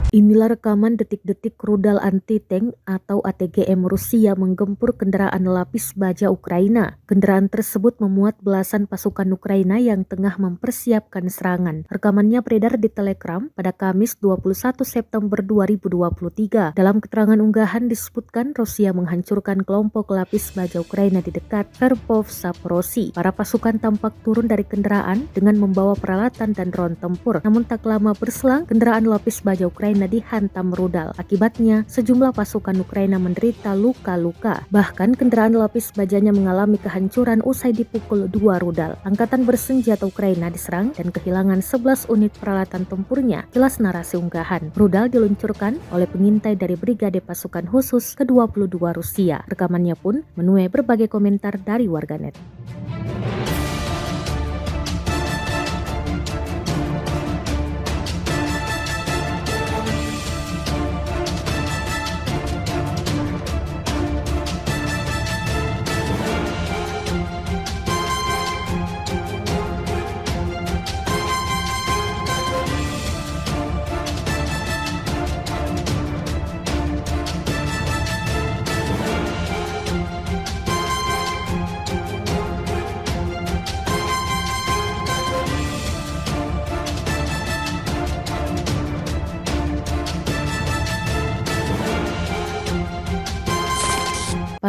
Inilah rekaman detik-detik rudal anti-tank atau ATGM Rusia menggempur kendaraan lapis baja Ukraina. Kendaraan tersebut memuat belasan pasukan Ukraina yang tengah mempersiapkan serangan. Rekamannya beredar di Telegram pada Kamis 21 September 2023. Dalam keterangan unggahan disebutkan Rusia menghancurkan kelompok lapis baja Ukraina di dekat Kharkov Zaporozhye. Para pasukan tampak turun dari kendaraan dengan membawa peralatan dan drone tempur. Namun tak lama berselang, kendaraan lapis baja Ukraina dihantam rudal. Akibatnya, sejumlah pasukan Ukraina menderita luka-luka. Bahkan kendaraan lapis bajanya mengalami kehancuran usai dipukul 2 rudal. Angkatan bersenjata Ukraina diserang dan kehilangan 11 unit peralatan tempurnya. Jelas narasi unggahan. Rudal diluncurkan oleh pengintai dari Brigade Pasukan Khusus ke-22 Rusia. Rekamannya pun menuai berbagai komentar dari warganet.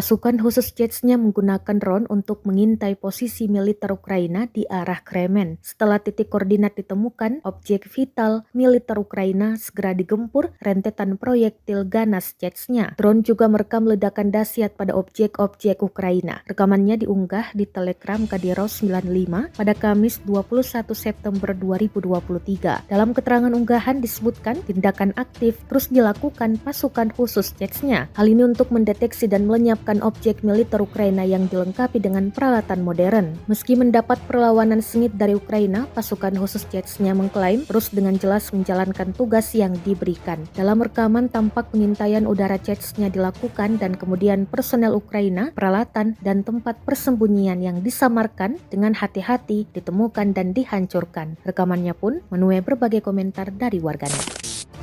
Pasukan khusus Chechnya menggunakan drone untuk mengintai posisi militer Ukraina di arah Kremen. Setelah titik koordinat ditemukan, objek vital militer Ukraina segera digempur rentetan proyektil ganas Chechnya. Drone juga merekam ledakan dahsyat pada objek-objek Ukraina. Rekamannya diunggah di Telegram Kadyrov 95 pada Kamis 21 September 2023. Dalam keterangan unggahan disebutkan tindakan aktif terus dilakukan pasukan khusus Chechnya. Hal ini untuk mendeteksi dan melenyapkan objek militer Ukraina yang dilengkapi dengan peralatan modern. Meski mendapat perlawanan sengit dari Ukraina, pasukan khusus Chechnya mengklaim terus dengan jelas menjalankan tugas yang diberikan. Dalam rekaman tampak pengintaian udara Chechnya dilakukan dan kemudian personel Ukraina, peralatan, dan tempat persembunyian yang disamarkan dengan hati-hati ditemukan dan dihancurkan. Rekamannya pun menuai berbagai komentar dari warganet.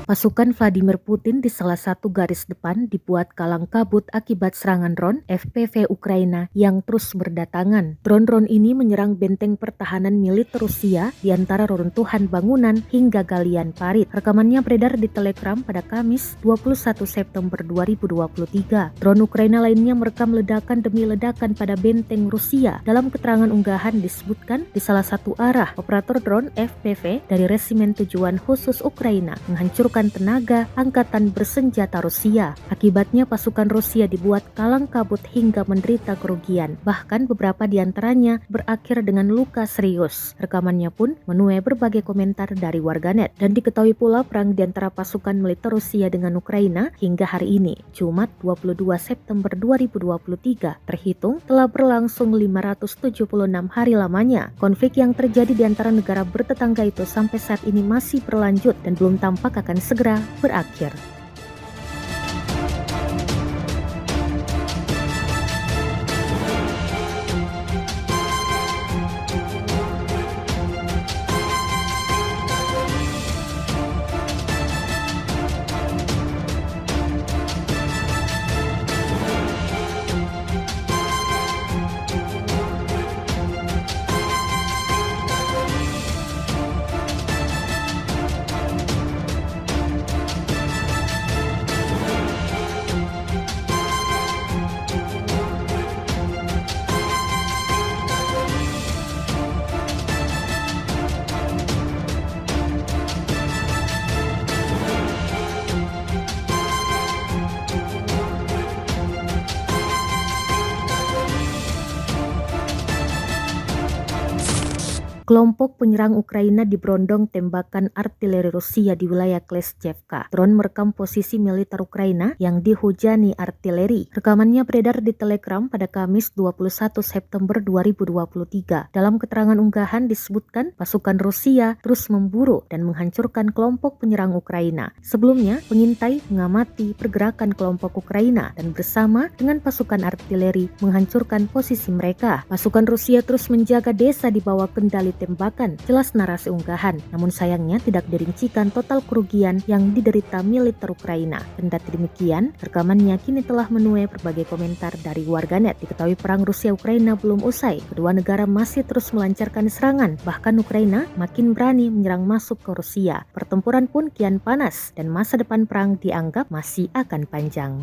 Pasukan Vladimir Putin di salah satu garis depan dibuat kalang kabut akibat serangan drone FPV Ukraina yang terus berdatangan. Drone-drone ini menyerang benteng pertahanan militer Rusia di antara reruntuhan bangunan hingga galian parit. Rekamannya beredar di Telegram pada Kamis 21 September 2023. Drone Ukraina lainnya merekam ledakan demi ledakan pada benteng Rusia. Dalam keterangan unggahan disebutkan di salah satu arah, operator drone FPV dari Resimen Tujuan Khusus Ukraina menghancurkan tenaga angkatan bersenjata Rusia. Akibatnya pasukan Rusia dibuat kalang kabut hingga menderita kerugian. Bahkan beberapa di antaranya berakhir dengan luka serius. Rekamannya pun menuai berbagai komentar dari warganet. Dan diketahui pula perang di antara pasukan militer Rusia dengan Ukraina hingga hari ini, Jumat 22 September 2023, terhitung telah berlangsung 576 hari lamanya. Konflik yang terjadi di antara negara bertetangga itu sampai saat ini masih berlanjut dan belum tampak akan segera berakhir. Kelompok penyerang Ukraina diberondong tembakan artileri Rusia di wilayah Kleshchevka. Drone merekam posisi militer Ukraina yang dihujani artileri. Rekamannya beredar di Telegram pada Kamis 21 September 2023. Dalam keterangan unggahan disebutkan pasukan Rusia terus memburu dan menghancurkan kelompok penyerang Ukraina. Sebelumnya, pengintai mengamati pergerakan kelompok Ukraina dan bersama dengan pasukan artileri menghancurkan posisi mereka. Pasukan Rusia terus menjaga desa di bawah kendali tembakan, jelas narasi unggahan. Namun sayangnya tidak dirincikan total kerugian yang diderita militer Ukraina. Kendati demikian, rekamannya kini telah menuai berbagai komentar dari warganet. Diketahui perang Rusia-Ukraina belum usai, kedua negara masih terus melancarkan serangan, bahkan Ukraina makin berani menyerang masuk ke Rusia. Pertempuran pun kian panas dan masa depan perang dianggap masih akan panjang.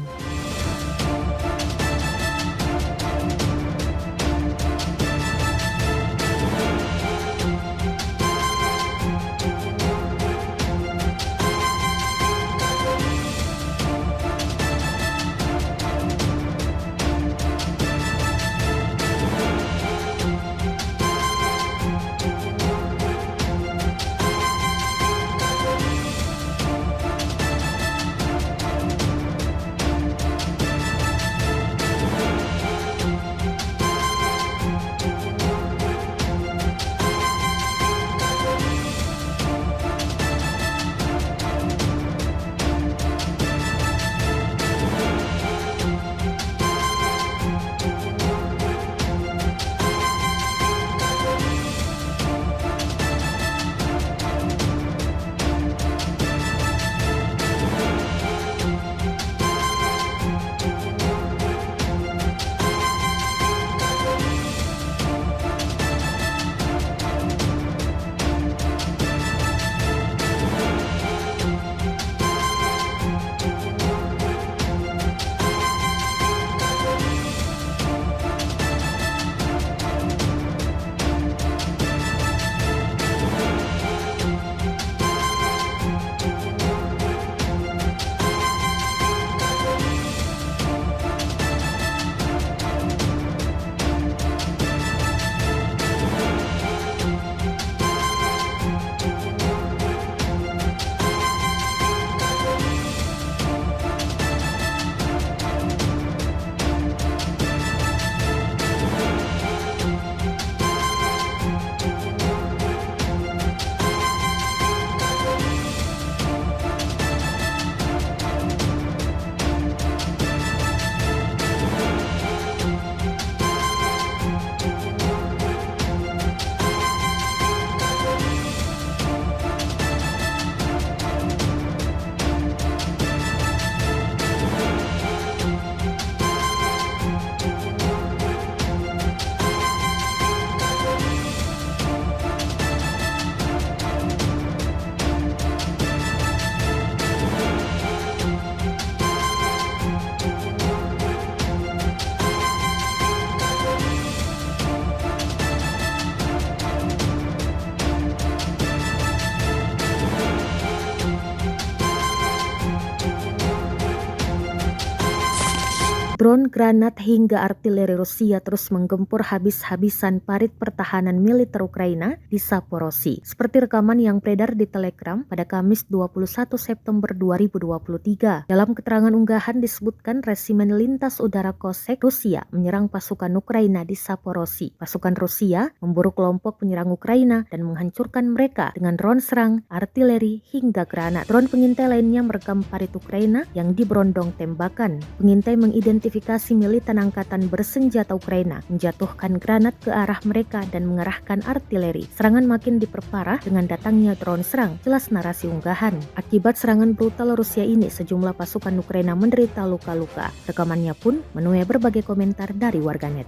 Drone, granat, hingga artileri Rusia terus menggempur habis-habisan parit pertahanan militer Ukraina di Zaporozhye. Seperti rekaman yang beredar di Telegram pada Kamis 21 September 2023. Dalam keterangan unggahan disebutkan resimen lintas udara Kosek Rusia menyerang pasukan Ukraina di Zaporozhye. Pasukan Rusia memburu kelompok penyerang Ukraina dan menghancurkan mereka dengan drone serang, artileri, hingga granat. Drone pengintai lainnya merekam parit Ukraina yang diberondong tembakan. Pengintai mengidentifikasi militan angkatan bersenjata Ukraina, menjatuhkan granat ke arah mereka dan mengerahkan artileri. Serangan makin diperparah dengan datangnya drone serang, jelas narasi unggahan. Akibat serangan brutal Rusia ini, sejumlah pasukan Ukraina menderita luka-luka. Rekamannya pun menuai berbagai komentar dari warganet.